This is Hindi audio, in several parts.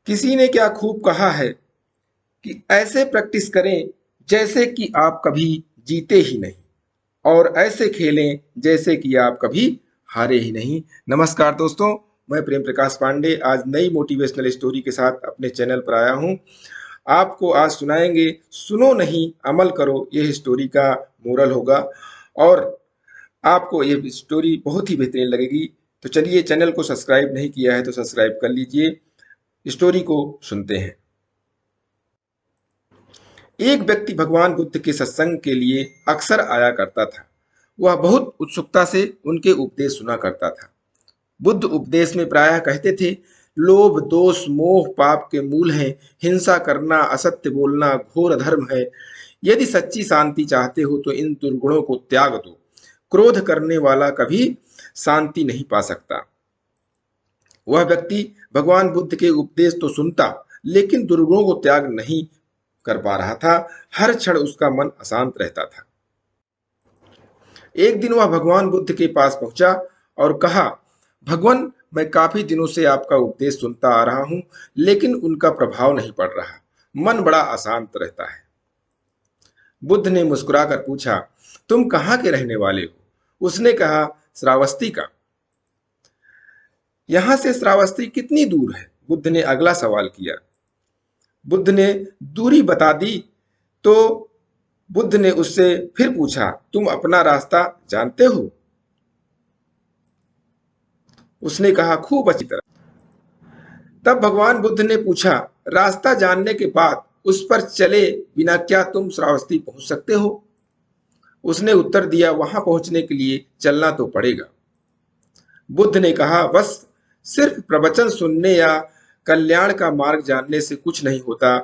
किसी ने क्या खूब कहा है कि ऐसे प्रैक्टिस करें जैसे कि आप कभी जीते ही नहीं, और ऐसे खेलें जैसे कि आप कभी हारे ही नहीं। नमस्कार दोस्तों, मैं प्रेम प्रकाश पांडे आज नई मोटिवेशनल स्टोरी के साथ अपने चैनल पर आया हूं। आपको आज सुनाएंगे सुनो नहीं अमल करो, यह स्टोरी का मोरल होगा और आपको ये स्टोरी बहुत ही बेहतरीन लगेगी। तो चलिए, चैनल को सब्सक्राइब नहीं किया है तो सब्सक्राइब कर लीजिए। स्टोरी को सुनते हैं। एक व्यक्ति भगवान बुद्ध के सत्संग के लिए अक्सर आया करता था। वह बहुत उत्सुकता से उनके उपदेश सुना करता था। बुद्ध उपदेश में प्रायः कहते थे, लोभ दोष मोह पाप के मूल हैं। हिंसा करना, असत्य बोलना घोर अधर्म है। यदि सच्ची शांति चाहते हो तो इन दुर्गुणों को त्याग दो। क्रोध करने वाला कभी शांति नहीं पा सकता। वह व्यक्ति भगवान बुद्ध के उपदेश तो सुनता, लेकिन दुर्गुणों को त्याग नहीं कर पा रहा था। हर क्षण उसका मन अशांत रहता था। एक दिन वह भगवान बुद्ध के पास पहुंचा और कहा, भगवान, मैं काफी दिनों से आपका उपदेश सुनता आ रहा हूं, लेकिन उनका प्रभाव नहीं पड़ रहा। मन बड़ा अशांत रहता है। बुद्ध ने मुस्कुराकर पूछा, तुम कहाँ के रहने वाले हो? उसने कहा, श्रावस्ती का। यहां से श्रावस्ती कितनी दूर है? बुद्ध ने अगला सवाल किया। बुद्ध ने दूरी बता दी तो बुद्ध ने उससे फिर पूछा, तुम अपना रास्ता जानते हो? उसने कहा, खूब अच्छी तरह। तब भगवान बुद्ध ने पूछा, रास्ता जानने के बाद उस पर चले बिना क्या तुम श्रावस्ती पहुंच सकते हो? उसने उत्तर दिया, वहां पहुंचने के लिए चलना तो पड़ेगा। बुद्ध ने कहा, बस सिर्फ प्रवचन सुनने या कल्याण का मार्ग जानने से कुछ नहीं होता।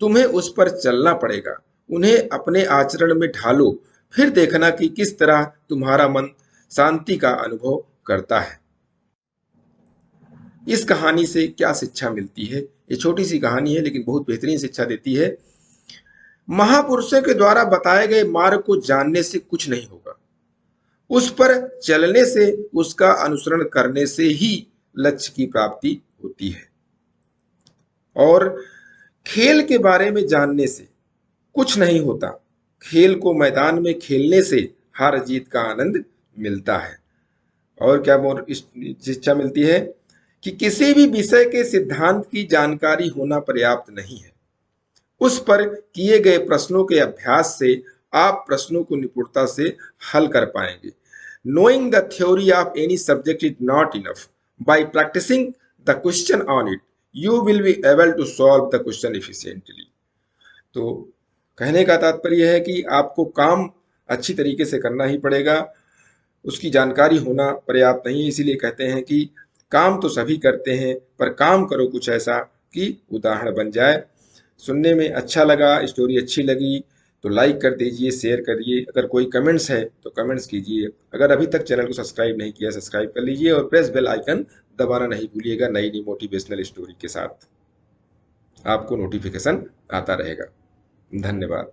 तुम्हें उस पर चलना पड़ेगा। उन्हें अपने आचरण में ढालो, फिर देखना कि किस तरह तुम्हारा मन शांति का अनुभव करता है। इस कहानी से क्या शिक्षा मिलती है? ये छोटी सी कहानी है लेकिन बहुत बेहतरीन शिक्षा देती है। महापुरुषों के द्वारा बताए गए मार्ग को जानने से कुछ नहीं होगा। उस पर चलने से, उसका अनुसरण करने से ही लक्ष्य की प्राप्ति होती है। और खेल के बारे में जानने से कुछ नहीं होता। खेल को मैदान में खेलने से हार जीत का आनंद मिलता है। और क्या शिक्षा मिलती है कि किसी भी विषय के सिद्धांत की जानकारी होना पर्याप्त नहीं है। उस पर किए गए प्रश्नों के अभ्यास से आप प्रश्नों को निपुणता से हल कर पाएंगे। Knowing the theory of any subject is not enough. By practicing the question on it, you will be able to solve the question efficiently. तो कहने का तात्पर्य है कि आपको काम अच्छी तरीके से करना ही पड़ेगा। उसकी जानकारी होना पर्याप्त नहीं। इसीलिए कहते हैं कि काम तो सभी करते हैं, पर काम करो कुछ ऐसा कि उदाहरण बन जाए। सुनने में अच्छा लगा, स्टोरी अच्छी लगी तो लाइक कर दीजिए, शेयर करिए। अगर कोई कमेंट्स है तो कमेंट्स कीजिए। अगर अभी तक चैनल को सब्सक्राइब नहीं किया, सब्सक्राइब कर लीजिए और प्रेस बेल आइकन दबाना नहीं भूलिएगा। नई नई मोटिवेशनल स्टोरी के साथ आपको नोटिफिकेशन आता रहेगा। धन्यवाद।